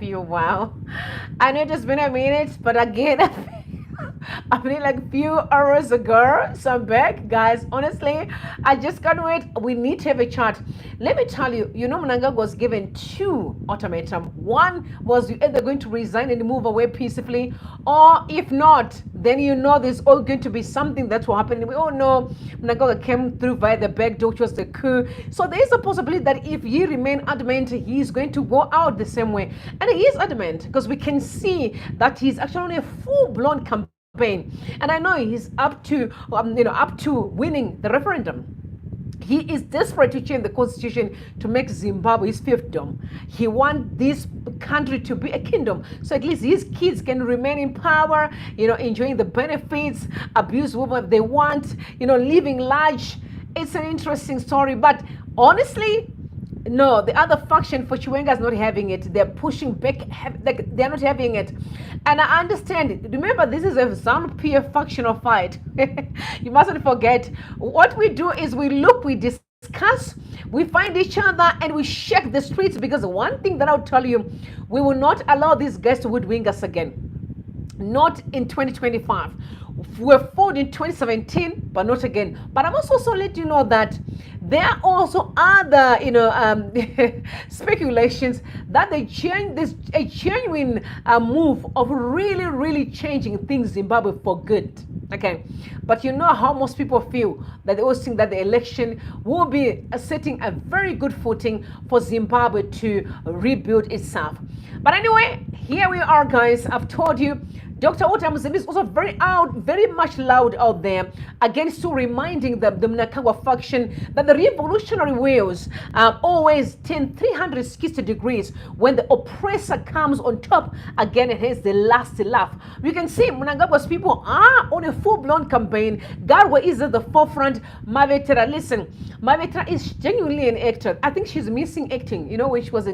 you. Wow. I know it's been a minute, but again, I mean, like few hours ago. So I'm back, guys. Honestly, I just can't wait. We need to have a chat. Let me tell you, Mnangagwa was given two ultimatum. One was you either going to resign and move away peacefully, or if not, then there's all going to be something that will happen. We all know Mnangagwa came through via the back door, which was the coup. So there is a possibility that if he remain adamant, he is going to go out the same way. And he is adamant because we can see that he's actually on a full-blown campaign. And I know he's up to winning the referendum. He is desperate to change the constitution to make Zimbabwe his fiefdom. He wants this country to be a kingdom, so at least his kids can remain in power, enjoying the benefits, abuse whatever they want, living large. It's an interesting story, but honestly, no, the other faction for Chiwenga is not having it. They're pushing back. They're not having it. And I understand it. Remember, this is a ZANU-PF factional fight. You mustn't forget. What we do is we look, we discuss, we find each other, and we shake the streets. Because one thing that I'll tell you, we will not allow these guys to hoodwink us again. Not in 2025. We're fought in 2017, but not again. But I must also let you know that there are also other, speculations that they change this a genuine move of really, really changing things in Zimbabwe for good. Okay, but you know how most people feel that they always think that the election will be setting a very good footing for Zimbabwe to rebuild itself. But anyway, here we are, guys. I've told you. Dr. Otamuzimbi is also very much loud out there, again, still reminding the Mnangagwa faction that the revolutionary wheels always turn 360 degrees when the oppressor comes on top. Again, it has the last laugh. You can see Mnangagwa's people are on a full-blown campaign. Garwa is at the forefront. Mavetera, listen, Mavetera is genuinely an actor. I think she's missing acting, when she was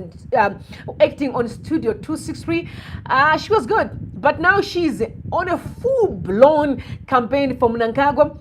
acting on Studio 263. She was good, but now she's on a full-blown campaign for Mnangagwa.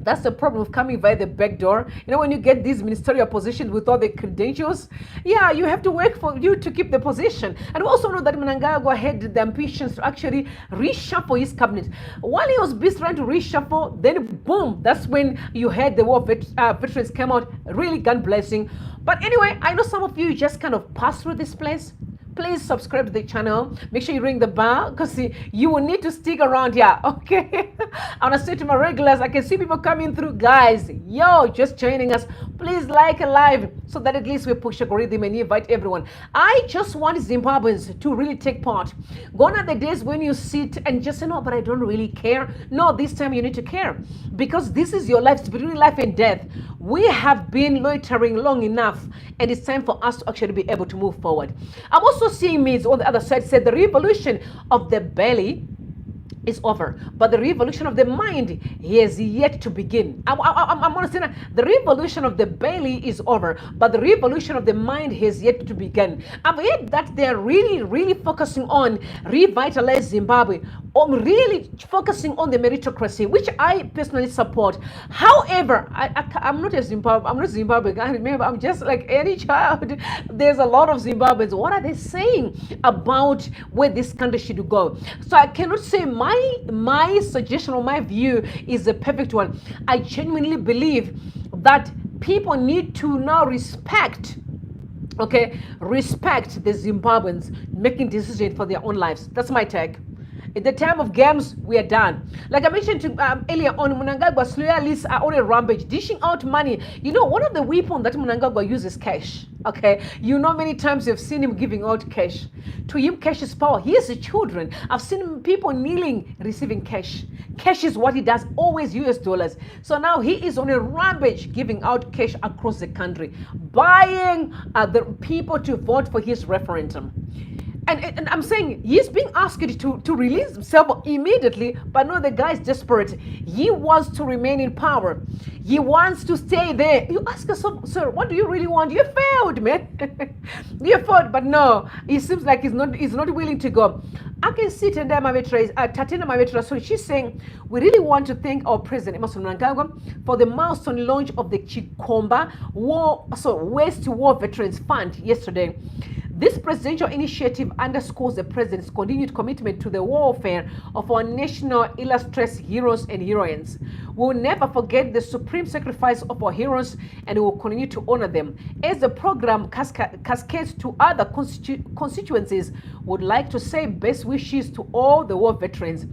That's the problem of coming via the back door. When you get these ministerial positions with all the credentials, yeah, you have to work for you to keep the position. And we also know that Mnangagwa had the ambitions to actually reshuffle his cabinet. While he was busy trying to reshuffle, then boom, that's when you had the war veterans came out, really gun blessing. But anyway, I know some of you just kind of pass through this place. Please subscribe to the channel. Make sure you ring the bell because you will need to stick around here, okay? I want to say to my regulars, I can see people coming through. Guys, just joining us. Please like and live so that at least we push algorithm and invite everyone. I just want Zimbabweans to really take part. Gone are the days when you sit and just say, no, but I don't really care. No, this time you need to care because this is your life. It's between life and death. We have been loitering long enough and it's time for us to actually be able to move forward. I'm also seeing me on the other side said the revolution of the belly is over, but the revolution of the mind has yet to begin. I'm understanding the revolution of the belly is over, but the revolution of the mind has yet to begin. I've heard that they're really, really focusing on revitalize Zimbabwe, on really focusing on the meritocracy, which I personally support. However, I'm not a Zimbabwe. I'm not Zimbabwe. I remember, I'm just like any child. There's a lot of Zimbabweans. What are they saying about where this country should go? So I cannot say my suggestion or my view is the perfect one. I genuinely believe that people need to now respect the Zimbabweans making decisions for their own lives. That's my take. At the time of games, we are done. Like I mentioned earlier on, Mnangagwa's loyalists are on a rampage, dishing out money. One of the weapons that Mnangagwa uses is cash. Okay, many times you've seen him giving out cash. To him, cash is power. He has children. I've seen people kneeling, receiving cash. Cash is what he does, always US dollars. So now he is on a rampage, giving out cash across the country, buying the people to vote for his referendum. And I'm saying he's being asked to release himself immediately, but no, the guy's desperate. He wants to remain in power. He wants to stay there. You ask yourself, sir, what do you really want? You failed, man. You failed, but no, it seems like he's not willing to go. I can see Tatena Mavetra, so she's saying, we really want to thank our President Emmerson Mnangagwa for the milestone launch of the Chikomba Waste to War Veterans Fund yesterday. This presidential initiative underscores the president's continued commitment to the welfare of our national illustrious heroes and heroines. We will never forget the supreme sacrifice of our heroes, and we will continue to honor them. As the program cascades to other constituencies, would like to say best wishes to all the war veterans.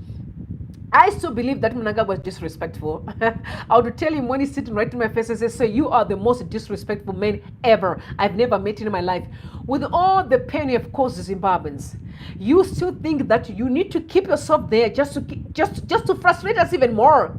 I still believe that Mnangagwa was disrespectful. I would tell him when he's sitting right in my face and say, "Sir, you are the most disrespectful man ever I've never met in my life." With all the pain you have caused Zimbabweans, you still think that you need to keep yourself there just to frustrate us even more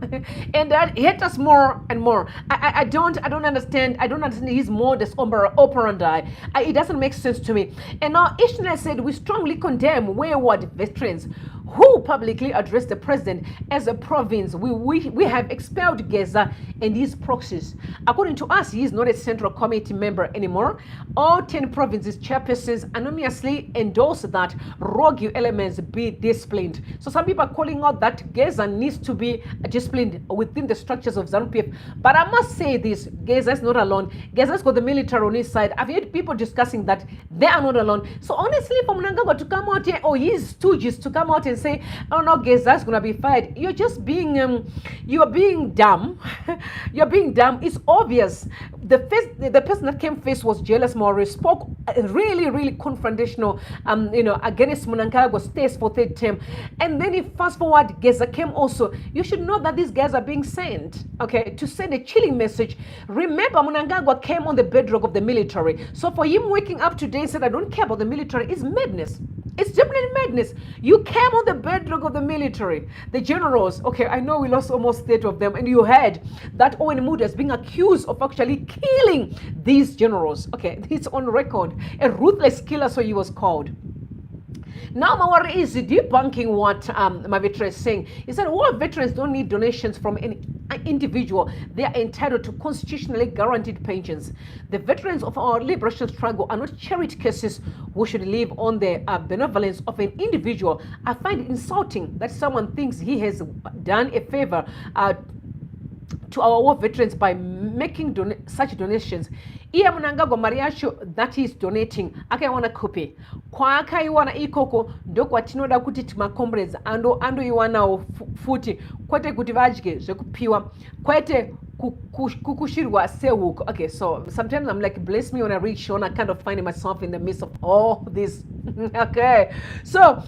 and hate us more and more. I don't understand. I don't understand his modus operandi. It doesn't make sense to me. And now Ishmael said, we strongly condemn wayward veterans who publicly addressed the president as a province. We have expelled Geza and his proxies. According to us, he is not a central committee member anymore. All 10 provinces chairpersons anonymously endorse that rogue elements be disciplined. So some people are calling out that Geza needs to be disciplined within the structures of ZANU-PF. But I must say this, Geza is not alone. Geza's got the military on his side. I've heard people discussing that they are not alone. So honestly, for Mnangagwa to come out here, or his stooges to come out and say, "Oh no, Geza's gonna be fired," you're just being you are being dumb. You're being dumb. It's obvious. The person that came first was Jealous Morris, spoke really confrontational against Mnangagwa, stays for third term. And then if fast forward, Geza came also. You should know that these guys are being sent, okay, to send a chilling message. Remember, Mnangagwa came on the bedrock of the military. So for him waking up today and said, "I don't care about the military," is madness. It's definitely madness. You came on the bedrock of the military. The generals, okay, I know we lost almost 30 of them, and you heard that Owen Moody is being accused of actually killing these generals. Okay, it's on record. A ruthless killer, so he was called. Now Mawari is debunking what Mavitra is saying. He said war veterans don't need donations from any individual. They are entitled to constitutionally guaranteed pensions. The veterans of our liberation struggle are not charity cases who should live on the benevolence of an individual. I find it insulting that someone thinks he has done a favor to our war veterans by making such donations. Iya Mnangagwa Mariacho that he is donating akaiwana kupe kwa akaiwana ikoko ndokwa tinoda kuti tima comrades ando iwana futi kwete kuti vajike zvekupiwa kwete kukushirwa sewuko. Okay, so sometimes I'm like, bless me when I reach Sean, I kind of find myself in the midst of all this. Okay, so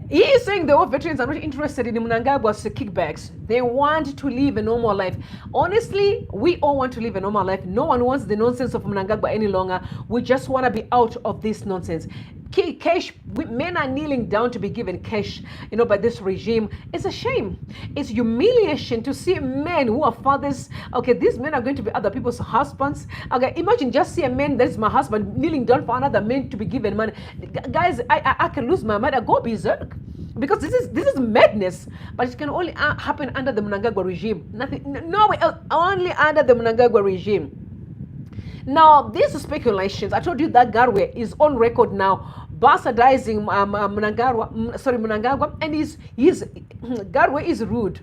he is saying the war veterans are not interested in Mnangagwa's kickbacks. They want to live a normal life. Honestly, we all want to live a normal life. No one wants the nonsense of Mnangagwa any longer. We just want to be out of this nonsense. Cash, men are kneeling down to be given cash, by this regime. It's a shame. It's humiliation to see men who are fathers. Okay, these men are going to be other people's husbands. Okay, imagine just see a man that's my husband kneeling down for another man to be given money. Guys, I can lose my mind. I go berserk. Because this is madness, but it can only happen under the Mnangagwa regime. Nothing, nowhere else, only under the Mnangagwa regime. Now, these speculations, I told you that Garwe is on record now, bastardizing Mnangagwa, and Garwe is rude.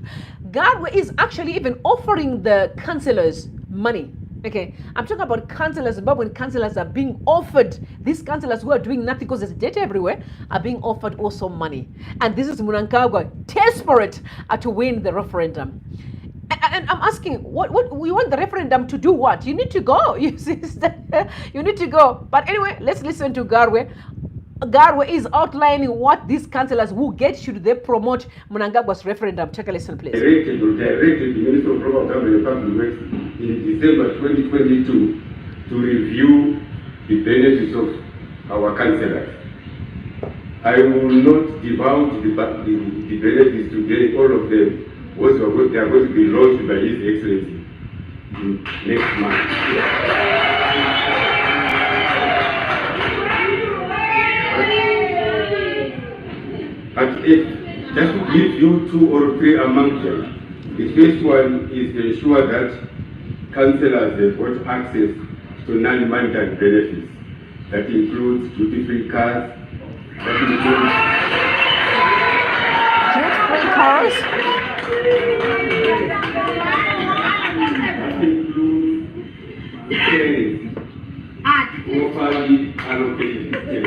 Garwe is actually even offering the councillors money. Okay, I'm talking about councillors, but when councillors are being offered, these councillors who are doing nothing because there's debt everywhere, are being offered also money. And this is Mnangagwa desperate to win the referendum. And I'm asking, what we want the referendum to do? What you need to go? You need to go. But anyway, let's listen to Garwe. Garwe is outlining what these councillors who get should they promote Mnangagwa's referendum. Take a listen, please. Directed the Minister of Local Government and Public Works in December 2022 to review the benefits of our councillors. I will not divulge the benefits today, all of them. They are going to be launched by His Excellency next month. But just to give you 2 or 3 among them, the first one is to ensure that councillors have got access to non-monetary benefits. That includes duty-free cars, that includes duty-free cars. Properly allocated.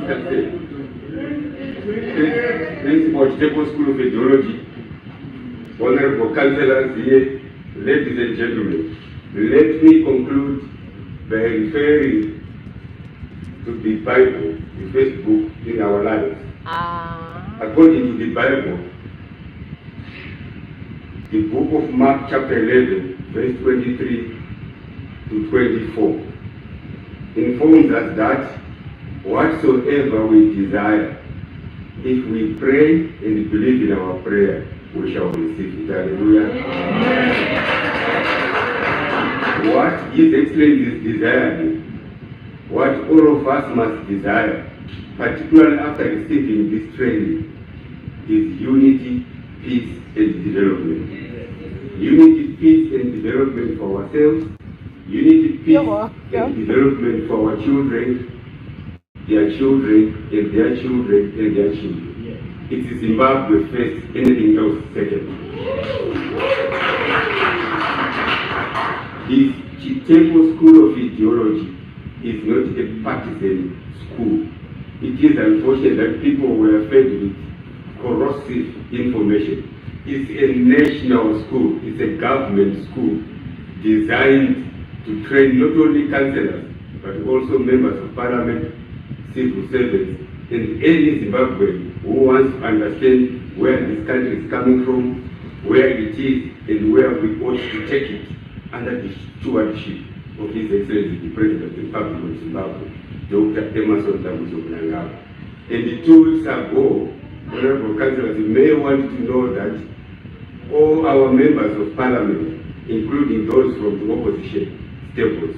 Mr. State. Principal Chiteko School of Ideology, honorable councillors here, ladies and gentlemen, let me conclude by referring to the Bible, the first book in our lives. According to the Bible, the book of Mark chapter 11, verse 23 to 24, informs us that whatsoever we desire, if we pray and believe in our prayer, we shall receive it. Hallelujah. What His Excellency is desiring, what all of us must desire, particularly after receiving this training, is unity, peace, and development. Unity, peace, and development for ourselves, unity, peace, and development for our children, their children, and their children, and their children. It is Zimbabwe first, anything else second. This Chiteko School of Ideology is not a partisan school. It is unfortunate that people were fed with corrosive information. It's a national school, it's a government school designed to train not only councillors, but also members of parliament, civil servants, and any Zimbabwean who wants to understand where this country is coming from, where it is, and where we ought to take it under the stewardship of His Excellency, the President of the Republic of Zimbabwe, Dr. Emerson Mnangagwa. And 2 weeks ago, honorable councillors, you may want to know that all our members of parliament, including those from the opposition stables,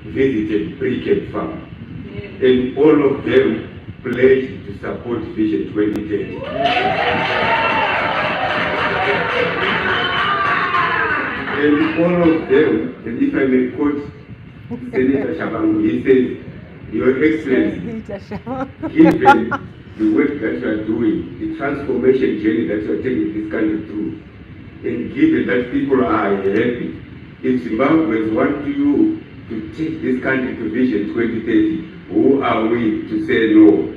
visited Brickhead Farm. And all of them pledged to support Vision 2030. And all of them, and if I may quote Senator Shabangu, he says, Your Excellency, given the work that you are doing, the transformation journey that you are taking this country through, and given that people are happy, if Zimbabweans want you to take this country to Vision 2030, who are we to say no?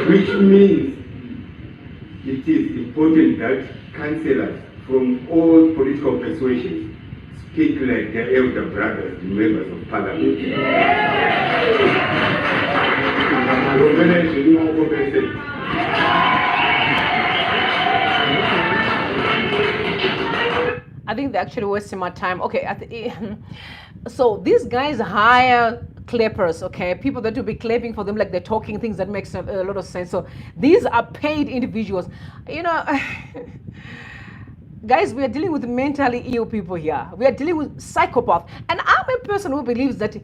Which means it is important that councillors from all political persuasions speak like their elder brothers, the members of parliament. I think they're actually wasting my time. Okay, so these guys hire clappers, okay? People that will be clapping for them like they're talking things that makes a lot of sense. So these are paid individuals. You know, guys, we are dealing with mentally ill people here. We are dealing with psychopaths. And I'm a person who believes that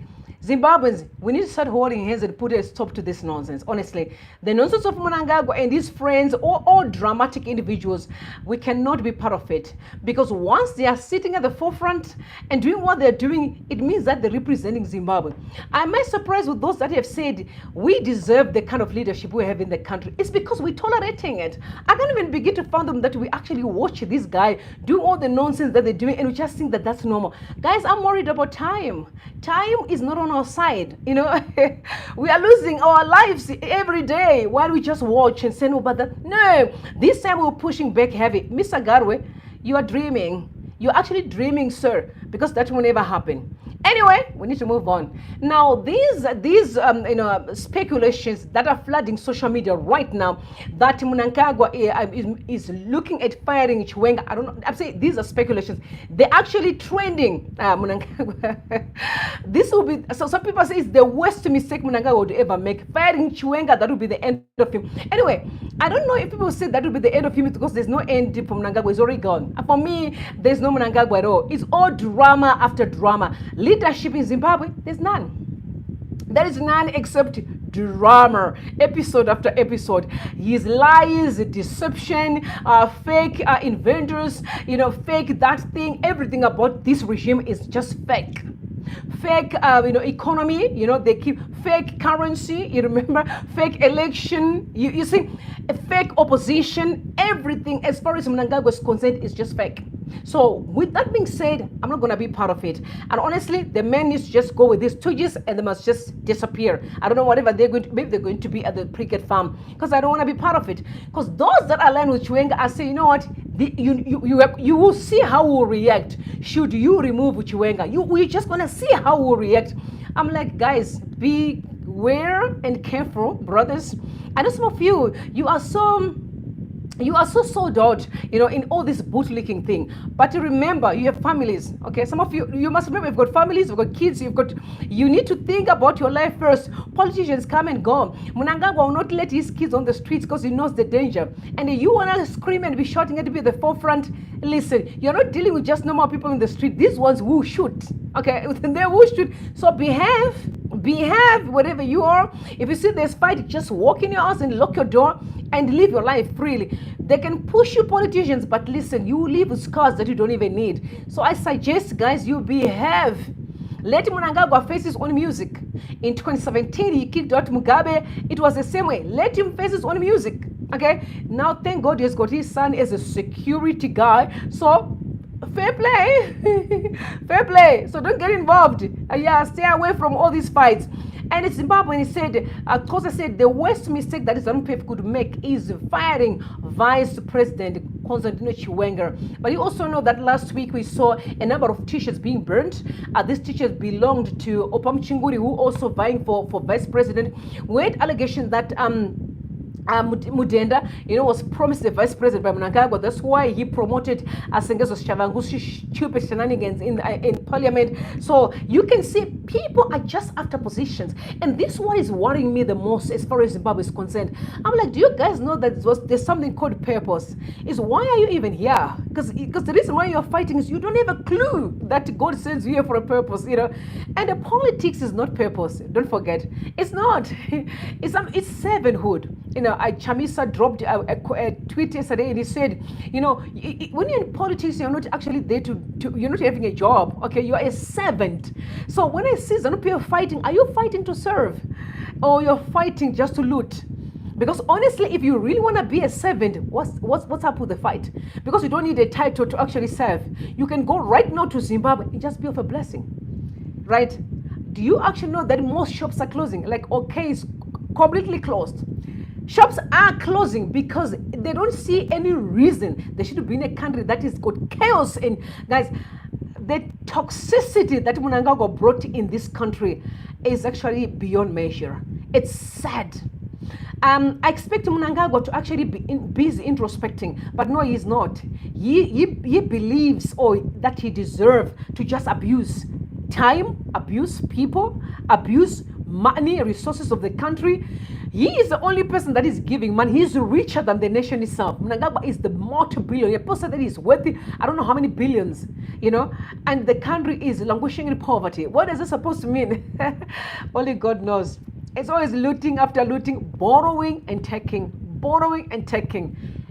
Zimbabweans, we need to start holding hands and put a stop to this nonsense. Honestly, the nonsense of Mnangagwa and his friends, all dramatic individuals, we cannot be part of it. Because once they are sitting at the forefront and doing what they're doing, it means that they're representing Zimbabwe. I'm surprised with those that have said we deserve the kind of leadership we have in the country. It's because we're tolerating it. I can't even begin to fathom that we actually watch this guy do all the nonsense that they're doing and we just think that that's normal. Guys, I'm worried about time. Time is not on our side, you know. We are losing our lives every day while we just watch and say no, but no, this time we're pushing back heavy. Mr. Garwe, you are dreaming. You're actually dreaming, sir, because that will never happen. Anyway, we need to move on. Now, these speculations that are flooding social media right now, that Mnangagwa is looking at firing Chiwenga. I don't know. I'm saying these are speculations. They're actually trending. Mnangagwa. This will be, so some people say it's the worst mistake Mnangagwa would ever make. Firing Chiwenga, that would be the end of him. Anyway, I don't know if people say that would be the end of him because there's no end for Mnangagwa. It's already gone. For me, there's no Mnangagwa at all. It's all drama after drama. Leadership in Zimbabwe, there's none. There is none except drama, episode after episode. His lies, deception, fake inventors, fake that thing. Everything about this regime is just fake. Fake, economy, they keep fake currency, you remember, fake election, you see, a fake opposition, everything as far as Mnangagwa is concerned is just fake. So with that being said, I'm not going to be part of it. And honestly, the men need to just go with these stooges and they must just disappear. I don't know whatever they're going to, maybe they're going to be at the cricket farm, because I don't want to be part of it. Because those that align with Chiwenga, I say, you know what, you will see how we'll react should you remove Chiwenga. We're just going to see how we'll react. I'm like, guys, beware and careful, brothers. I know some of you, you are so sold out, in all this bootlicking thing. But remember, you have families, okay? Some of you must remember, you've got families, you've got kids, you need to think about your life first. Politicians come and go. Mnangagwa will not let his kids on the streets because he knows the danger. And you want to scream and be shouting at to be at the forefront. Listen, you're not dealing with just normal people in the street. These ones will shoot, okay? They will shoot. So behave wherever you are. If you see there's fight, just walk in your house and lock your door and live your life freely. They can push you, politicians, but listen, you live with scars that you don't even need. So I suggest, guys, you behave. Let Mnangagwa face his own music. In 2017, he kicked out Mugabe. It was the same way. Let him face his own music. Okay? Now, thank God he has got his son as a security guy. So, fair play. Fair play. So don't get involved. Stay away from all these fights. And it's Zimbabwe, he said, Kosa said, the worst mistake that ZANU-PF could make is firing Vice President Constantino Chiwenga. But you also know that last week we saw a number of t-shirts being burnt. These t-shirts belonged to Opam Chinguri, who also vying for Vice President, with allegations that Mudenda, was promised the vice president by Mnangagwa. That's why he promoted Sengezo Shavangu's stupid shenanigans in parliament. So you can see people are just after positions. And this one is worrying me the most as far as Zimbabwe is concerned. I'm like, do you guys know that there's something called purpose? Is why are you even here? Because the reason why you're fighting is you don't have a clue that God sends you here for a purpose, And the politics is not purpose. Don't forget. It's not. It's servanthood. Chamisa dropped a tweet yesterday and he said, when you're in politics, you're not actually there you're not having a job, okay? You are a servant. So when I see ZANU-PF fighting, are you fighting to serve? Or you're fighting just to loot? Because honestly, if you really want to be a servant, what's up with the fight? Because you don't need a title to actually serve. You can go right now to Zimbabwe and just be of a blessing, right? Do you actually know that most shops are closing? Like, okay, it's completely closed. Shops are closing because they don't see any reason they should be in a country that is got chaos. And guys, the toxicity that Mnangagwa brought in this country is actually beyond measure. It's sad. I expect Mnangagwa to actually be busy introspecting, but no, he's not. He believes that he deserves to just abuse time, abuse people, abuse money, resources of the country. He is the only person that is giving money. He's richer than the nation itself. Mnangagwa is the multi-billionaire person that is worth I don't know how many billions, and the country is languishing in poverty. What is this supposed to mean? Only God knows. It's always looting after looting, borrowing and taking.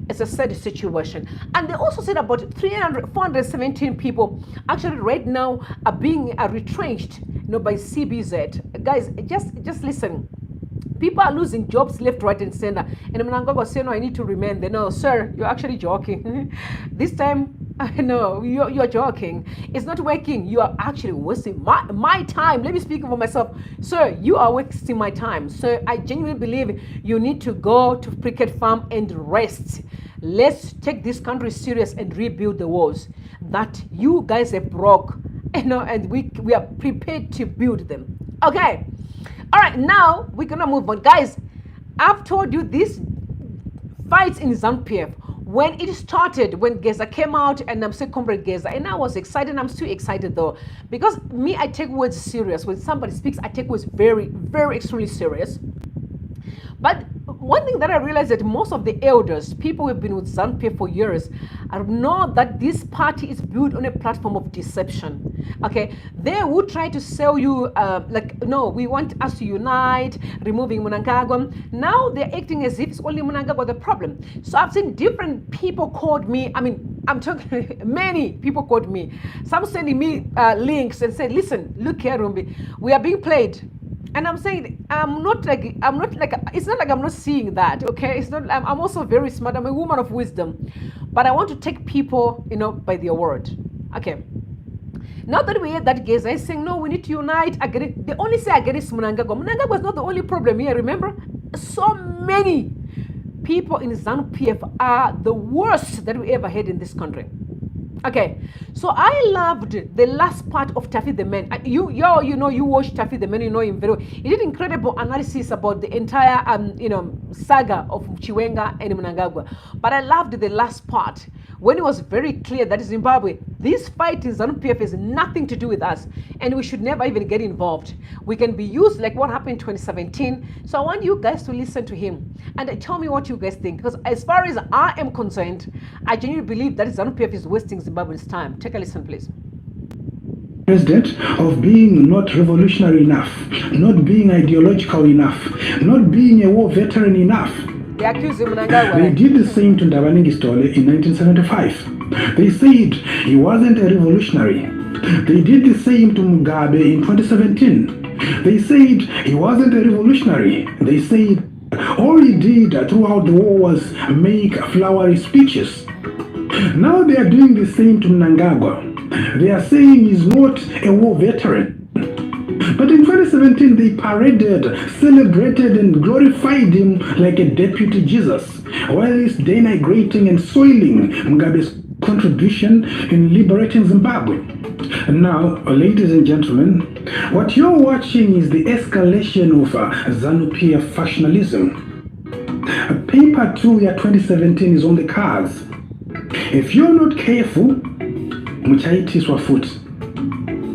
It's a sad situation. And they also said about 417 people actually right now are being retrenched, by CBZ. Guys, just listen. People are losing jobs left, right, and center. And Mnangagwa saying, no, I need to remain there. No, sir, you're actually joking. This time, no, you're joking. It's not working. You are actually wasting my time. Let me speak for myself. Sir, you are wasting my time. So I genuinely believe you need to go to cricket farm and rest. Let's take this country serious and rebuild the walls that you guys have broke. And we are prepared to build them. Okay. All right, now we're gonna move on, guys. I've told you this fights in ZANU-PF. When it started, when Geza came out, and I'm saying Comrade Geza, and I was excited. I'm still excited though, because me, I take words serious. When somebody speaks, I take words very, very extremely serious. But one thing that I realized that most of the elders, people who have been with ZANU-PF for years, know that this party is built on a platform of deception. Okay, they would try to sell you no, we want us to unite, removing Mnangagwa. Now they're acting as if it's only Mnangagwa the problem. So I've seen different people called me. I mean, I'm talking many people called me. Some sending me links and said, listen, look here, Rumbi, we are being played. And I'm saying I'm not like it's not like I'm not seeing that. Okay, it's not. I'm also very smart. I'm a woman of wisdom, but I want to take people, by their word. Okay. Now that we hear that Geza is saying, no, we need to unite. I get it. They only say against Mnangagwa. Mnangagwa is not the only problem here, remember? So many people in ZANU-PF are the worst that we ever had in this country. Okay, so I loved the last part of Tafi the Man. You watched Tafi the Man, you know him very well. He did incredible analysis about the entire, saga of Chiwenga and Mnangagwa. But I loved the last part when it was very clear that Zimbabwe, this fight in ZANU-PF has nothing to do with us, and we should never even get involved. We can be used like what happened in 2017. So I want you guys to listen to him and tell me what you guys think. Because as far as I am concerned, I genuinely believe that ZANU-PF is wasting Zimbabwe's time. Take a listen, please. President of being not revolutionary enough, not being ideological enough, not being a war veteran enough. They accuse him Mnangagwa. They did the same to Ndabaningi Stole in 1975. They said he wasn't a revolutionary. They did the same to Mugabe in 2017. They said he wasn't a revolutionary. They said all he did throughout the war was make flowery speeches. Now they are doing the same to Mnangagwa. They are saying he's not a war veteran. But in 2017, they paraded, celebrated, and glorified him like a deputy Jesus, while he's denigrating and soiling Mugabe's contribution in liberating Zimbabwe. Now, ladies and gentlemen, what you're watching is the escalation of ZANU-PF factionalism. Paper 2 year 2017 is on the cards. If you're not careful, muchaitiswa foot.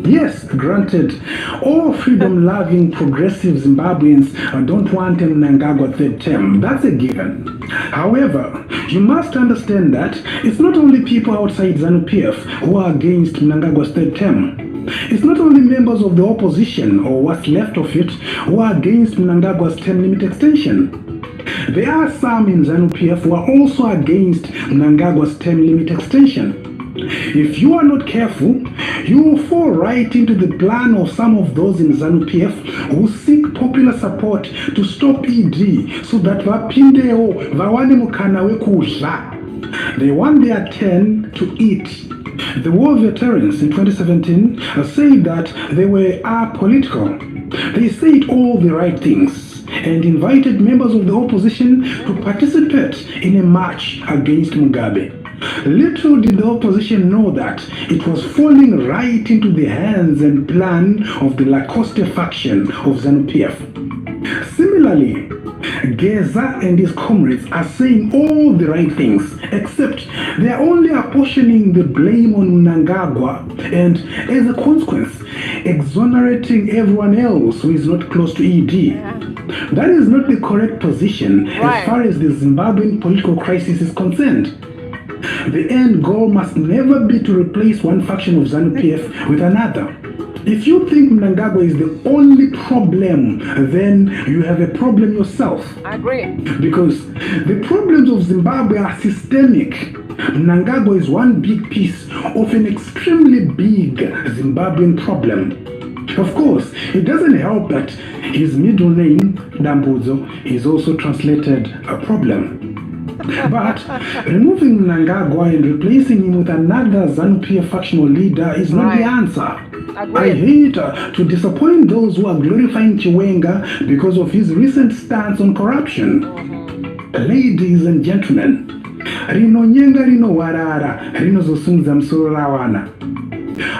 Yes, granted, all freedom-loving progressive Zimbabweans don't want a Mnangagwa third term. That's a given. However, you must understand that it's not only people outside ZANU-PF who are against Mnangagwa's third term. It's not only members of the opposition or what's left of it who are against Mnangagwa's term limit extension. There are some in ZANU-PF who are also against Mnangagwa's term limit extension. If you are not careful, you will fall right into the plan of some of those in ZANU-PF who seek popular support to stop ED so that vapindeo vawane mukana wekudla. They want their turn to eat. The war veterans in 2017 said that they were apolitical. They said all the right things and invited members of the opposition to participate in a march against Mugabe. Little did the opposition know that it was falling right into the hands and plan of the Lacoste faction of ZANU-PF. Similarly, Geza and his comrades are saying all the right things, except they are only apportioning the blame on Mnangagwa and, as a consequence, exonerating everyone else who is not close to ED. That is not the correct position as far as the Zimbabwean political crisis is concerned. The end goal must never be to replace one faction of ZANU-PF with another. If you think Mnangagwa is the only problem, then you have a problem yourself. I agree. Because the problems of Zimbabwe are systemic. Mnangagwa is one big piece of an extremely big Zimbabwean problem. Of course, it doesn't help that his middle name, Dambudzo, is also translated a problem. But removing Mnangagwa and replacing him with another ZANU-PF factional leader is not the answer. I hate to disappoint those who are glorifying Chiwenga because of his recent stance on corruption. Ladies and gentlemen, rino nyenga rino warara rino zosunza msoro rawana.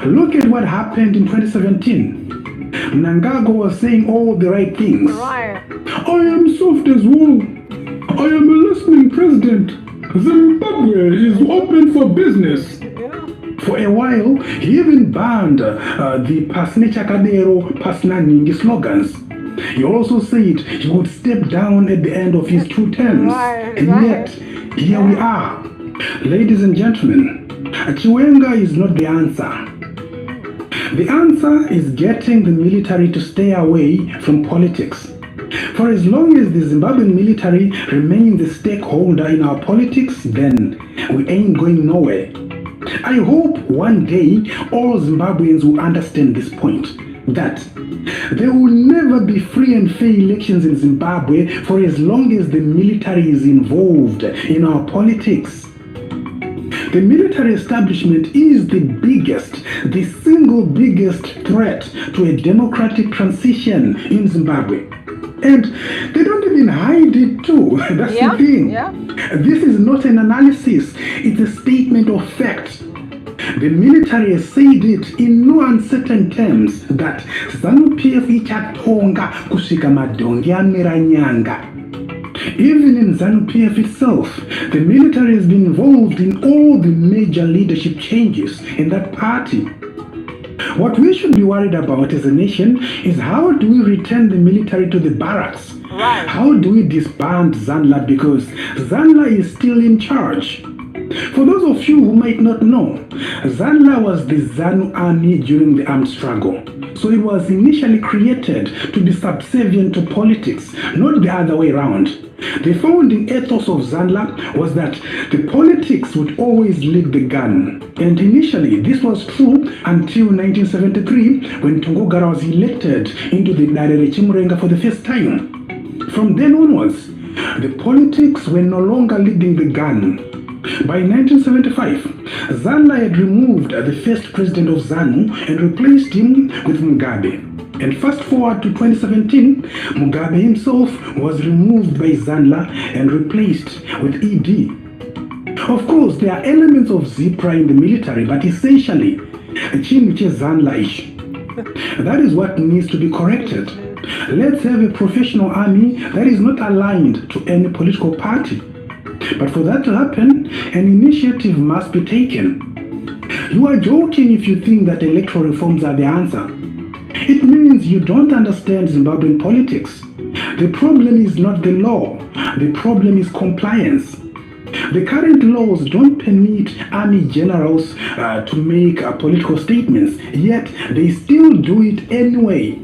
Look at what happened in 2017. Mnangagwa was saying all the right things. I am soft as wool. I am a listening president. Zimbabwe is open for business. For a while, he even banned the Pasne Chakadero, Pasna Ningi slogans. He also said he would step down at the end of his 2 terms. And yet, here we are. Ladies and gentlemen, Chiwenga is not the answer. The answer is getting the military to stay away from politics. For as long as the Zimbabwean military remains the stakeholder in our politics, then we ain't going nowhere. I hope one day all Zimbabweans will understand this point, that There will never be free and fair elections in Zimbabwe for as long as the military is involved in our politics. The military establishment is the single biggest threat to a democratic transition in Zimbabwe. And they don't even hide it too. That's the thing. Yeah. This is not an analysis, it's a statement of fact. The military has said it in no uncertain terms that ZANU-PF ichatonga kusvika madhongi amira nyanga. Even in ZANU-PF itself, the military has been involved in all the major leadership changes in that party. What we should be worried about as a nation is how do we return the military to the barracks? Right. How do we disband ZANLA, because ZANLA is still in charge? For those of you who might not know, ZANLA was the ZANU army during the armed struggle. So it was initially created to be subservient to politics, not the other way around. The founding ethos of ZANLA was that the politics would always lead the gun. And initially, this was true until 1973, when Mnangagwa was elected into the Chiwenga for the first time. From then onwards, the politics were no longer leading the gun. By 1975, ZANLA had removed the first president of ZANU and replaced him with Mugabe. And fast forward to 2017, Mugabe himself was removed by ZANLA and replaced with ED. Of course, there are elements of ZIPRA in the military, but essentially, Chimiche ZANLA-ish. That is what needs to be corrected. Let's have a professional army that is not aligned to any political party. But for that to happen, an initiative must be taken. You are joking if you think that electoral reforms are the answer. It means you don't understand Zimbabwean politics. The problem is not the law. The problem is compliance. The current laws don't permit army generals to make political statements, yet they still do it anyway.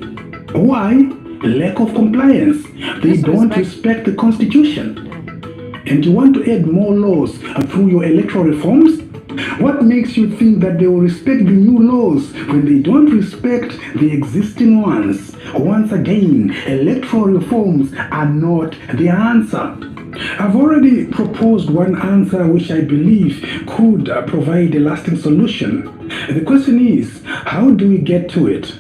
Why? Lack of compliance. They don't respect the constitution. And you want to add more laws through your electoral reforms? What makes you think that they will respect the new laws when they don't respect the existing ones? Once again, electoral reforms are not the answer. I've already proposed one answer which I believe could provide a lasting solution. The question is, how do we get to it?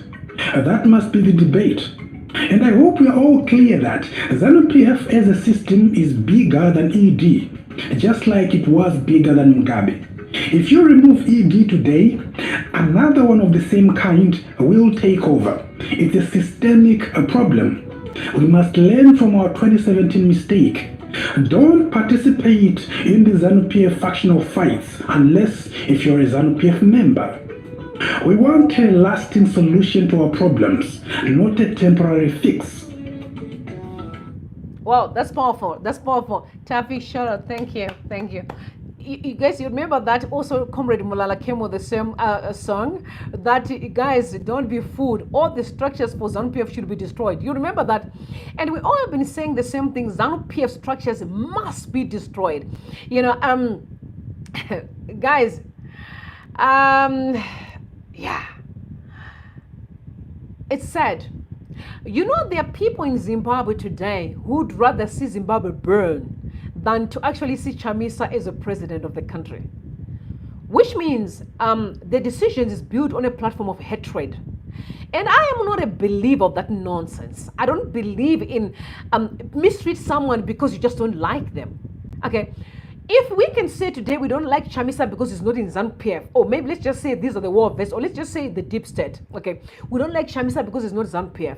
That must be the debate. And I hope we are all clear that ZANU-PF as a system is bigger than ED, just like it was bigger than Mugabe. If you remove ED today, another one of the same kind will take over. It's a systemic problem. We must learn from our 2017 mistake. Don't participate in the ZANU-PF factional fights unless if you're a ZANU-PF member. We want a lasting solution to our problems, not a temporary fix. Wow, that's powerful. That's powerful. Taffy, shout out. Thank you. Thank you. You guys, you remember that also Comrade Mulala came with the same song that, guys, don't be fooled. All the structures for ZANU-PF should be destroyed. You remember that? And we all have been saying the same thing. ZANU-PF structures must be destroyed. You know, guys, yeah, it's sad. You know, there are people in Zimbabwe today who'd rather see Zimbabwe burn than to actually see Chamisa as a president of the country. Which means the decision is built on a platform of hatred. And I am not a believer of that nonsense. I don't believe in mistreat someone because you just don't like them. Okay? If we can say today we don't like Chamisa because he's not in ZANU-PF, or maybe let's just say these are the war vests, or let's just say the deep state, okay? We don't like Chamisa because he's not ZANU-PF.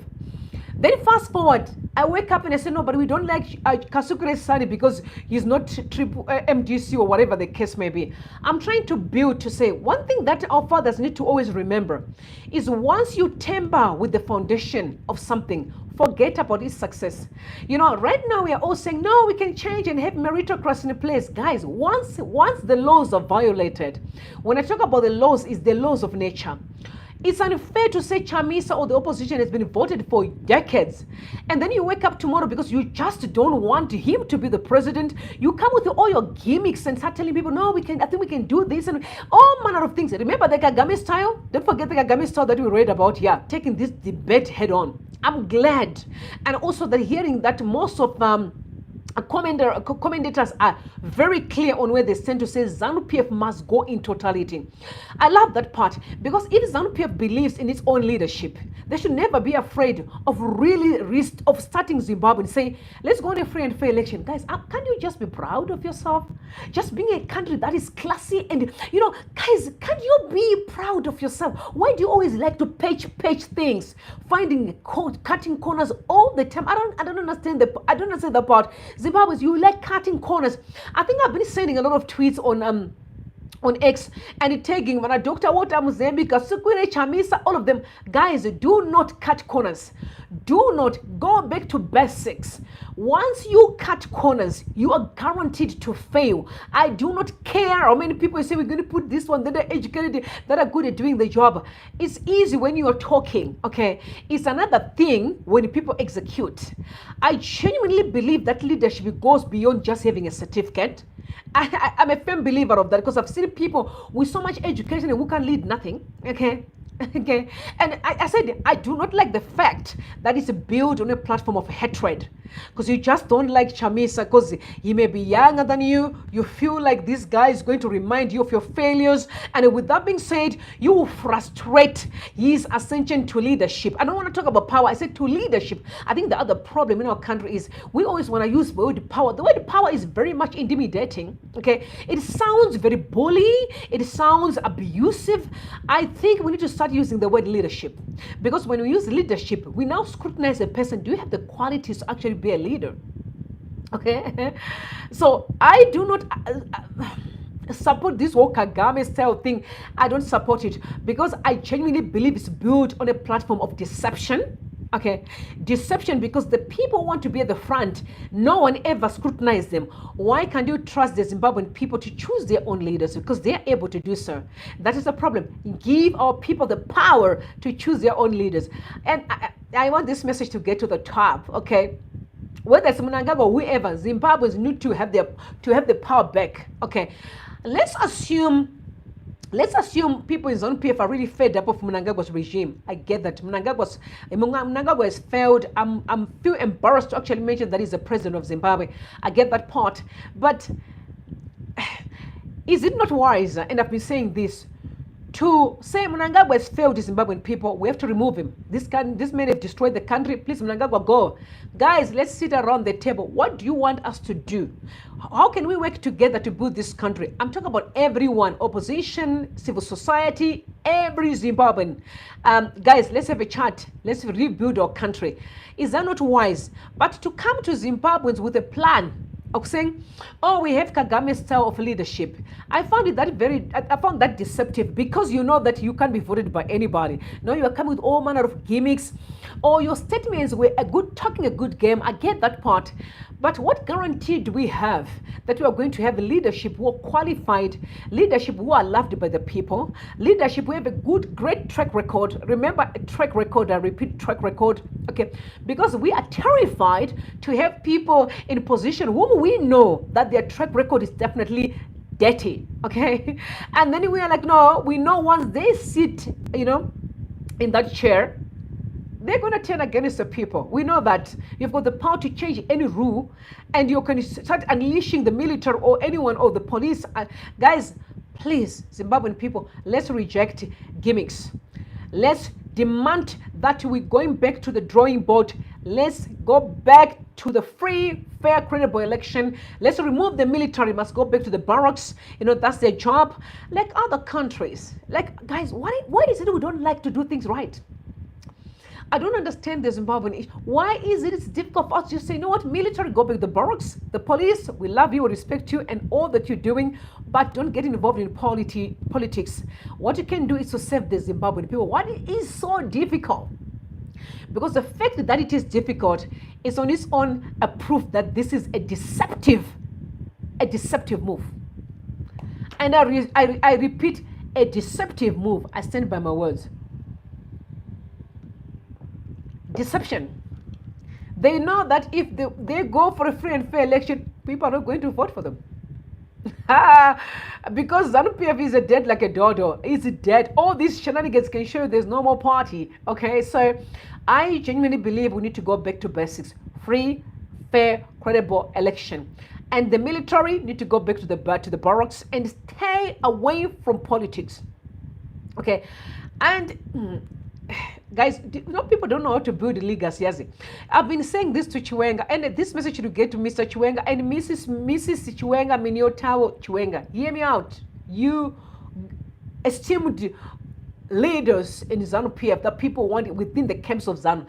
Then fast forward, I wake up and I say, no, but we don't like Kasukure Sani because he's not triple MDC or whatever the case may be. I'm trying to build to say, one thing that our fathers need to always remember is once you tamper with the foundation of something, forget about its success. You know, right now we are all saying, no, we can change and have meritocracy in place. Guys, once the laws are violated, when I talk about the laws, it's the laws of nature. It's unfair to say Chamisa or the opposition has been voted for decades. And then you wake up tomorrow because you just don't want him to be the president. You come with all your gimmicks and start telling people, no, I think we can do this and all manner of things. Remember the Kagame style? Don't forget the Kagame style that we read about here. Taking this debate head on. I'm glad. And also that hearing that most of commentators are very clear on where they stand to say ZANU-PF must go in totality. I love that part because if ZANU-PF believes in its own leadership, they should never be afraid of of starting Zimbabwe and say, let's go on a free and fair election. Guys, can't you just be proud of yourself? Just being a country that is classy and, guys, can't you be proud of yourself? Why do you always like to patch things, finding cutting corners all the time? I don't understand the part. Zimbabweans, you like cutting corners. I think I've been sending a lot of tweets on X and tagging Dr. Walter Muzembe, Sukwire Chamisa, all of them. Guys, do not cut corners. Do not go back to basics. Once you cut corners, you are guaranteed to fail. I do not care how many people say we're going to put this one, that are educated, that are good at doing the job. It's easy when you are talking, okay? It's another thing when people execute. I genuinely believe that leadership goes beyond just having a certificate. I'm a firm believer of that because I've seen people with so much education and who can lead nothing, okay? Okay, and I said I do not like the fact that it's built on a platform of hatred, because you just don't like Chamisa because he may be younger than you. You feel like this guy is going to remind you of your failures, and with that being said, you will frustrate his ascension to leadership. I don't want to talk about power. I said to leadership. I think the other problem in our country is we always want to use the word power. The word power is very much intimidating. Okay, it sounds very bully. It sounds abusive. I think we need to start using the word leadership, because when we use leadership, we now scrutinize a person. Do you have the qualities to actually be a leader? Okay, so I do not support this whole Kagame style thing. I don't support it because I genuinely believe it's built on a platform of deception. Okay, deception, because the people want to be at the front. No one ever scrutinizes them. Why can't you trust the Zimbabwean people to choose their own leaders? Because they are able to do so. That is the problem. Give our people the power to choose their own leaders. And I want this message to get to the top. Okay, whether it's Mnangagwa or whoever, Zimbabweans need to have the power back. Okay, let's assume people in ZANU-PF are really fed up of Mnangagwa's regime. I get that. Mnangagwa has failed. I feel embarrassed to actually mention that he's the president of Zimbabwe. I get that part. But is it not wise, and I've been saying this, to say Mnangagwa has failed the Zimbabwean people? We have to remove him. This man have destroyed the country. Please, Mnangagwa, go. Guys, let's sit around the table. What do you want us to do? How can we work together to build this country? I'm talking about everyone, opposition, civil society, every Zimbabwean. Guys, let's have a chat. Let's rebuild our country. Is that not wise? But to come to Zimbabweans with a plan of saying, oh, we have Kagame style of leadership, I found that deceptive, because you know that you can't be voted by anybody. Now you are coming with all manner of gimmicks, or your statements were talking a good game. I get that part. But what guarantee do we have that we are going to have a leadership who are qualified, leadership who are loved by the people, leadership who have a great track record? Remember, a track record, I repeat, track record. Okay, because we are terrified to have people in position whom we know that their track record is definitely dirty. Okay, and then we are like, no, we know once they sit, in that chair, they're going to turn against the people. We know that. You've got the power to change any rule, and you can start unleashing the military or anyone or the police. Guys, please, Zimbabwean people, let's reject gimmicks. Let's demand that we're going back to the drawing board. Let's go back to the free, fair, credible election. Let's remove the military. Must go back to the barracks. That's their job. Like other countries. Like, guys, why is it we don't like to do things right? I don't understand the Zimbabwean issue. Why is it it's difficult for us to say, you know what, military, go back to the barracks. The police, we love you, we respect you and all that you're doing, but don't get involved in politics. What you can do is to save the Zimbabwean people. What is so difficult? Because the fact that it is difficult is on its own a proof that this is a deceptive move. And I repeat, a deceptive move. I stand by my words. deception. They know that if they go for a free and fair election, people are not going to vote for them. Because ZANU-PF is dead like a dodo. It's dead. All these shenanigans can show you there's no more party. Okay, so I genuinely believe we need to go back to basics. Free, fair, credible election. And the military need to go back to the barracks and stay away from politics. Okay, and guys, people don't know how to build legacy. I've been saying this to Chiwenga, and this message should get to Mr. Chiwenga and Mrs. Chiwenga, Miniotawo Chiwenga. Hear me out. You esteemed leaders in ZANU-PF that people want within the camps of ZANU.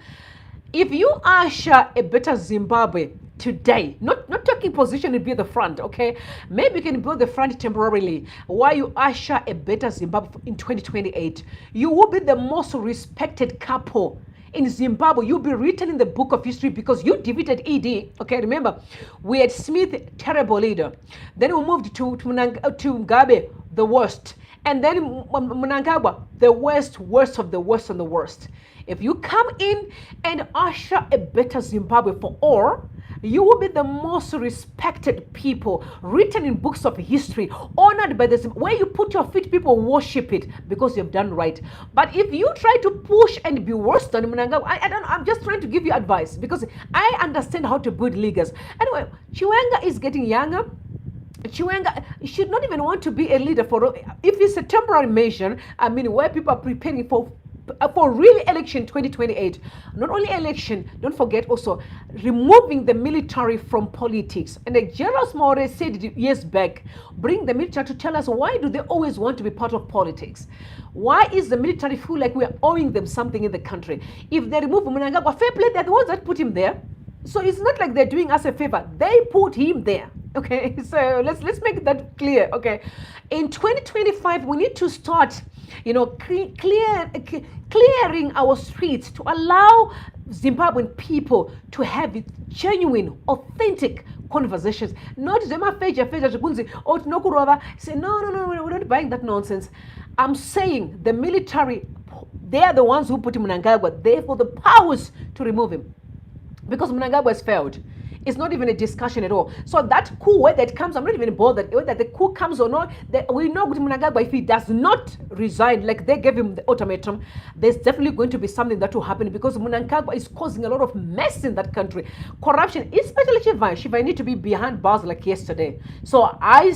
If you usher a better Zimbabwe today, not taking position to be at the front, okay? Maybe you can build the front temporarily while you usher a better Zimbabwe in 2028. You will be the most respected couple in Zimbabwe. You'll be written in the book of history because you defeated ED. Okay, remember, we had Smith, terrible leader. Then we moved to Mugabe, the worst. And then Mnangagwa, the worst of the worst and the worst. If you come in and usher a better Zimbabwe for all, you will be the most respected people, written in books of history, honored by the where you put your feet, people worship it because you've done right. But if you try to push and be worse than Mnangagwa, I'm just trying to give you advice because I understand how to build leaders. Anyway, Chiwenga is getting younger. Chiwenga should not even want to be a leader if it's a temporary measure. I mean, where people are preparing for real election 2028. Not only election, don't forget also removing the military from politics. And like Gerald More said years back, bring the military to tell us why do they always want to be part of politics? Why is the military feel like we're owing them something in the country? If they remove Mnangagwa, fair play, they're the ones that put him there. So it's not like they're doing us a favor. They put him there. Okay, so let's make that clear. Okay, in 2025, we need to start, clearing our streets to allow Zimbabwean people to have genuine, authentic conversations. Not say no, we're not buying that nonsense. I'm saying the military, they are the ones who put him in Mnangagwa. Therefore, the powers to remove him. Because Mnangagwa has failed. It's not even a discussion at all. So that coup, whether it comes, I'm not even bothered whether the coup comes or not. We know with Mnangagwa, if he does not resign, like they gave him the ultimatum, there's definitely going to be something that will happen because Mnangagwa is causing a lot of mess in that country. Corruption, especially Chiwenga need to be behind bars like yesterday. So I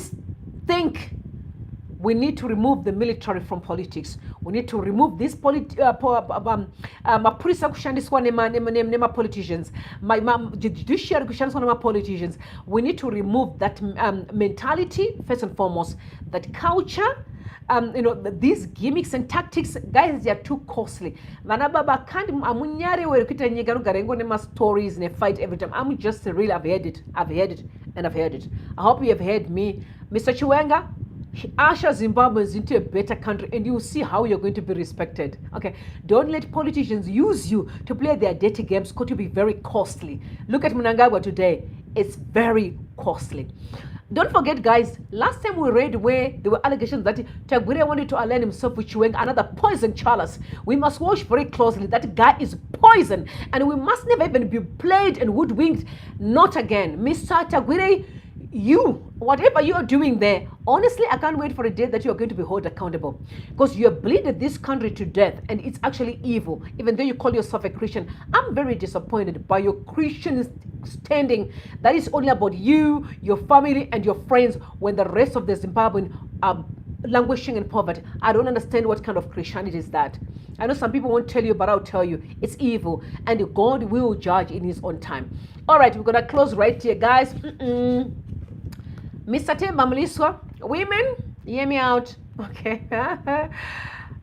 think we need to remove the military from politics. We need to remove these politicians. Politicians. We need to remove that mentality first and foremost. That culture. These gimmicks and tactics, guys, they are too costly. Vanababa can't amunyare we kita nyega garengo nema stories and fight every time. I'm just real. I've heard it. I hope you have heard me, Mr. Chiwenga. Usher Zimbabweans into a better country and you will see how you're going to be respected. Okay, don't let politicians use you to play their dirty games. It's going to be very costly. Look at Mnangagwa today. It's very costly. Don't forget, guys, last time we read where there were allegations that Tagwire wanted to align himself with Chiwenga, another poison chalice. We must watch very closely. That guy is poison and we must never even be played and hoodwinked. Not again. Mr. Tagwire, whatever you're doing there, honestly, I can't wait for a day that you're going to be held accountable. Because you have bleeded this country to death and it's actually evil, even though you call yourself a Christian. I'm very disappointed by your Christian standing. That is only about you, your family, and your friends when the rest of the Zimbabwean are languishing in poverty. I don't understand what kind of Christianity is that. I know some people won't tell you, but I'll tell you, it's evil and God will judge in his own time. All right, we're going to close right here, guys. Mr. Temba Mliswa, women, hear me out. Okay.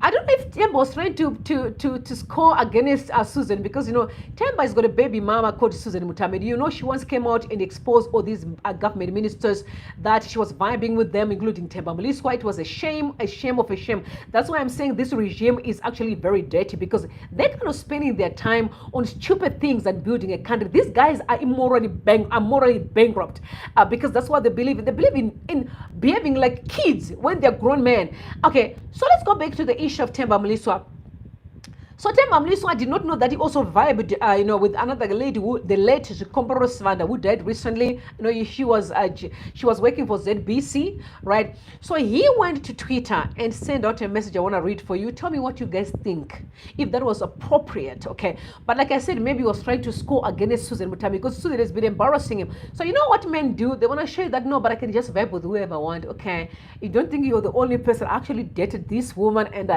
I don't know if Temba was trying to score against Susan because, Temba has got a baby mama called Susan Mutamed. She once came out and exposed all these government ministers that she was vibing with them, including Temba Mliswa. It was a shame of a shame. That's why I'm saying this regime is actually very dirty because they're kind of spending their time on stupid things and building a country. These guys are morally bankrupt because that's what they believe in. They believe in behaving like kids when they're grown men. Okay, so let's go back to the issue of Temba Mliswa. So Temba Mliswa did not know that he also vibed, with another lady, the late Chikomboro Svanda, who died recently. She was working for ZBC, right? So he went to Twitter and sent out a message. I want to read for you. Tell me what you guys think, if that was appropriate, okay? But like I said, maybe he was trying to score against Susan Mutami because Susan has been embarrassing him. So you know what men do? They want to show you that no, but I can just vibe with whoever I want, okay? You don't think you're the only person actually dated this woman, and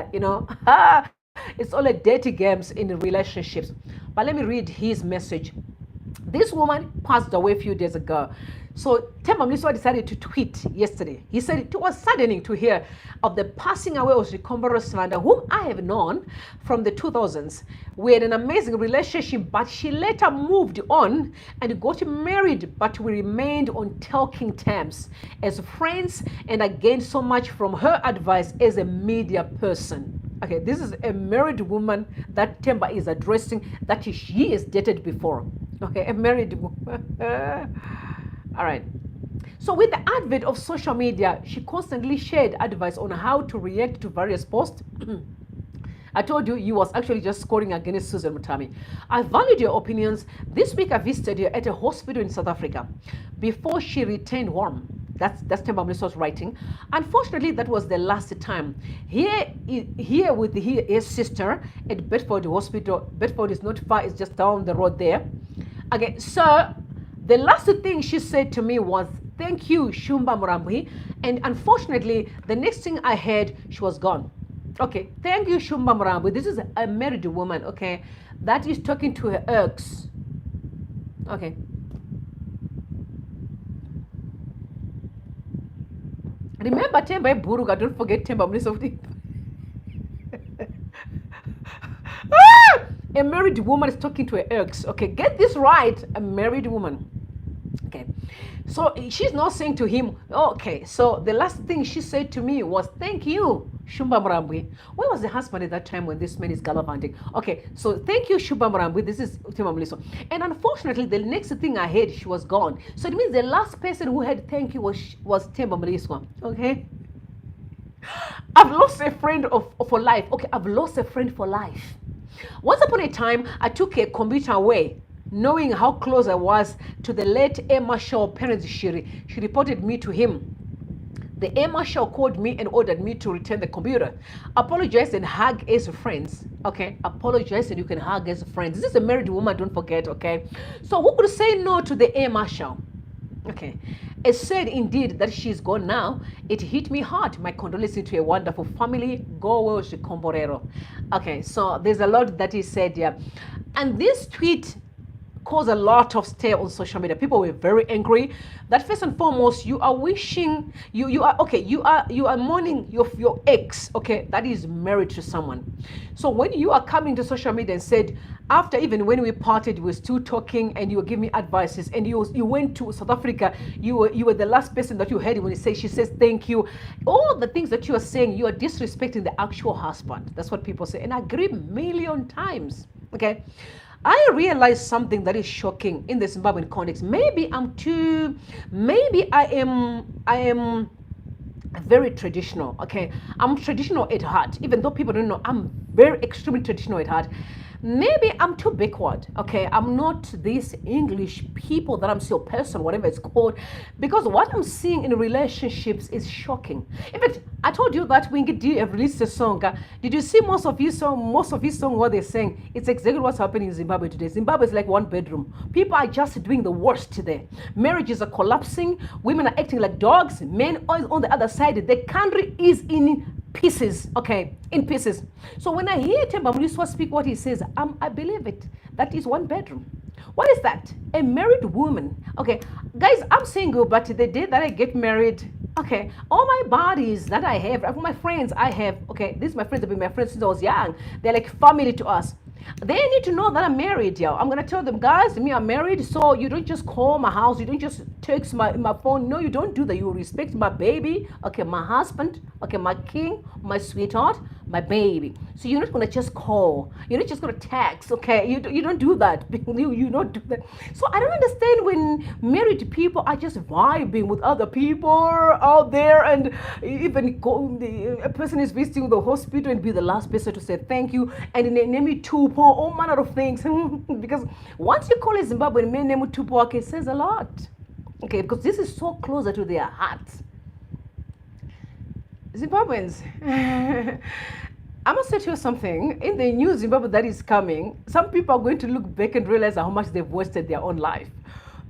it's all a dirty games in relationships. But let me read his message. This woman passed away a few days ago. So Temba Mliswa decided to tweet yesterday. He said it was saddening to hear of the passing away of Chikomboro Svanda, whom I have known from the 2000s. We had an amazing relationship, but she later moved on and got married, but we remained on talking terms as friends, and I gained so much from her advice as a media person. Okay, this is a married woman that Temba is addressing, that she has dated before. Okay, a married woman. All right. So with the advent of social media, she constantly shared advice on how to react to various posts. I told you, you was actually just scoring against Susan Mutami. I valued your opinions. This week I visited her at a hospital in South Africa before she returned home. That's Temba Mliswa's writing. Unfortunately, that was the last time. Here with his sister at Bedford Hospital. Bedford is not far, it's just down the road there. Okay, so the last thing she said to me was, "Thank you, Shumba Murambi." And unfortunately, the next thing I heard, she was gone. Okay, thank you, Shumba Murambi. This is a married woman, okay, that is talking to her ex. Okay. Remember Temba Buruga, don't forget Temba Mliswa. A married woman is talking to her ex. Okay, get this right, a married woman. Okay, so she's not saying to him, okay, so the last thing she said to me was, "Thank you, Shumba Murambwi." Where was the husband at that time when this man is gallivanting? Okay, so thank you, Shumba Murambwi. This is Temba Mliswa. And unfortunately, the next thing I heard, she was gone. So it means the last person who had thank you was Temba Mliswa. Okay, I've lost a friend for life. Okay, I've lost a friend for life. Once upon a time, I took a computer away, knowing how close I was to the late Air Marshal Perez Shiri. She reported me to him. The Air Marshal called me and ordered me to return the computer. Apologize and hug as friends. Okay, apologize and you can hug as friends. This is a married woman, don't forget, okay? So who could say no to the Air Marshal? Okay, it said indeed that she's gone now. It hit me hard. My condolences to a wonderful family. Go well, Chikomborero. Okay, so there's a lot that he said here. And this tweet caused a lot of stir on social media. People were very angry that first and foremost, you are wishing, you are mourning your ex, okay, that is married to someone. So when you are coming to social media and said, after even when we parted, we were still talking and you were giving me advices, and you went to South Africa, you were the last person that you heard when she says thank you. All the things that you are saying, you are disrespecting the actual husband. That's what people say, and I agree a million times, okay? I realized something that is shocking in the Zimbabwean context. Maybe I am very traditional, okay? I'm traditional at heart, even though people don't know I'm very extremely traditional at heart. Maybe I'm too backward, okay? I'm not this English people that I'm still person, whatever it's called, because what I'm seeing in relationships is shocking. In fact, I told you that when Gidi have released a song, did you see most of his song, what they're saying? It's exactly what's happening in Zimbabwe today. Zimbabwe is like one bedroom. People are just doing the worst there. Marriages are collapsing. Women are acting like dogs. Men are on the other side. The country is in pieces, okay, in pieces. So when I hear Temba Mliswa speak what he says, I believe it. That is one bedroom. What is that? A married woman. Okay, guys, I'm single, but the day that I get married, okay, all my buddies that I have, my friends I have, okay, these my friends have been my friends since I was young. They're like family to us. They need to know that I'm married, yo. I'm gonna tell them, guys, me, I'm married, so you don't just call my house, you don't just text my phone. No, you don't do that. You respect my baby, okay, my husband, okay, my king, my sweetheart, my baby. So you're not going to just call. You're not just going to text, okay? You don't do that. You don't do that. So I don't understand when married people are just vibing with other people out there, and even a person is visiting the hospital and be the last person to say thank you, and then name it tupo, all manner of things. Because once you call a Zimbabwean man name it tupo, okay, it says a lot. Okay, because this is so closer to their hearts. Zimbabweans, I must say to you something. In the new Zimbabwe that is coming, some people are going to look back and realize how much they've wasted their own life.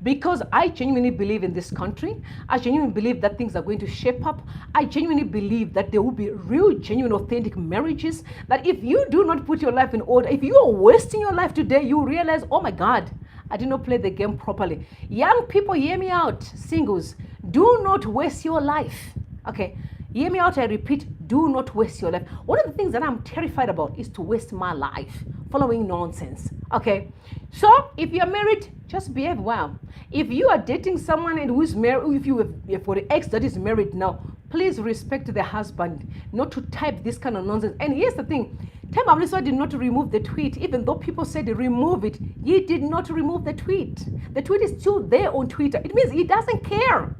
Because I genuinely believe in this country. I genuinely believe that things are going to shape up. I genuinely believe that there will be real, genuine, authentic marriages. That if you do not put your life in order, if you are wasting your life today, you realize, oh my God, I did not play the game properly. Young people, hear me out. Singles, do not waste your life. Okay. Hear me out, I repeat, do not waste your life. One of the things that I'm terrified about is to waste my life following nonsense, okay? So, if you're married, just behave well. If you are dating someone and who's married, if for the ex that is married now, please respect the husband, not to type this kind of nonsense. And here's the thing, Themba Mliswa did not remove the tweet, even though people said remove it. He did not remove the tweet. The tweet is still there on Twitter. It means he doesn't care,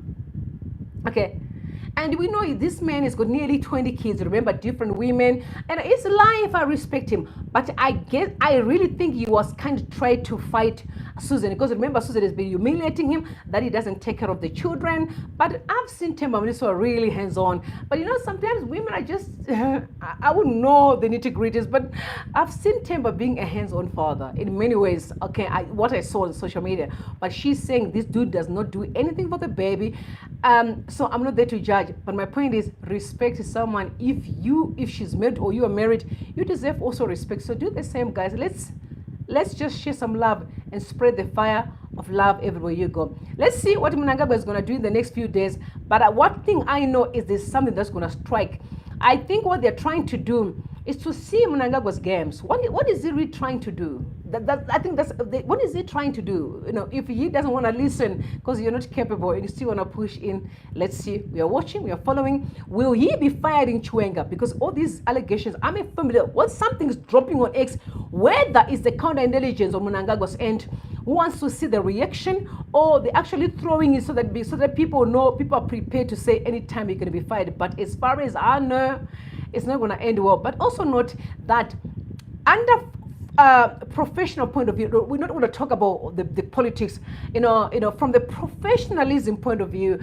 okay? And we know this man has got nearly 20 kids, remember, different women. And it's a lie if I respect him. But I really think he was kind of trying to fight Susan. Because remember, Susan has been humiliating him, that he doesn't take care of the children. But I've seen Themba Mliswa really hands-on. But you know, sometimes women are just, I wouldn't know the nitty-gritties, but I've seen Themba being a hands-on father in many ways. Okay, what I saw on social media. But she's saying this dude does not do anything for the baby. So I'm not there to judge. But my point is, respect someone. If she's married or you are married, you deserve also respect. So do the same, guys. Let's just share some love and spread the fire of love everywhere you go. Let's see what Mnangagwa is going to do in the next few days. But one thing I know is there's something that's going to strike. I think what they're trying to do is to see Mnangagwa's games. What is he really trying to do? I think what is he trying to do? You know, if he doesn't want to listen because you're not capable and you still want to push in, let's see. We are watching, we are following. Will he be fired in Chiwenga? Because all these allegations, I'm familiar. Once something's dropping on X, whether it's the counterintelligence on Mnangagwa's end who wants to see the reaction, or they're actually throwing it so that people know, people are prepared to say anytime you're going to be fired. But as far as I know, it's not going to end well. But also note that under professional point of view, we're not going to talk about the politics, you know, from the professionalism point of view,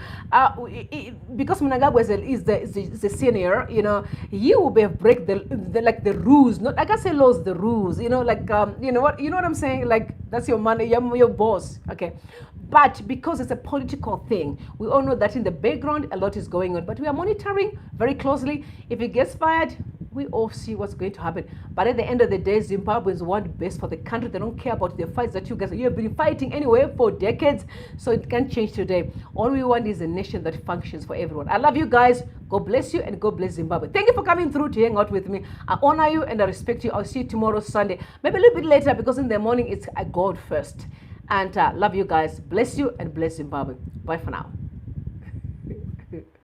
because Mnangagwa is the senior, you know, you will break the rules, not, I can't say laws, the rules, you know, like, you know what I'm saying, like, that's your money, your boss, okay. But because it's a political thing, we all know that in the background, a lot is going on. But we are monitoring very closely. If he gets fired, we all see what's going to happen. But at the end of the day, Zimbabweans want best for the country. They don't care about the fights that you have been fighting anyway for decades. So it can't change today. All we want is a nation that functions for everyone. I love you guys. God bless you and God bless Zimbabwe. Thank you for coming through to hang out with me. I honor you and I respect you. I'll see you tomorrow, Sunday. Maybe a little bit later because in the morning it's God first. And love you guys. Bless you and bless Zimbabwe. Bye for now.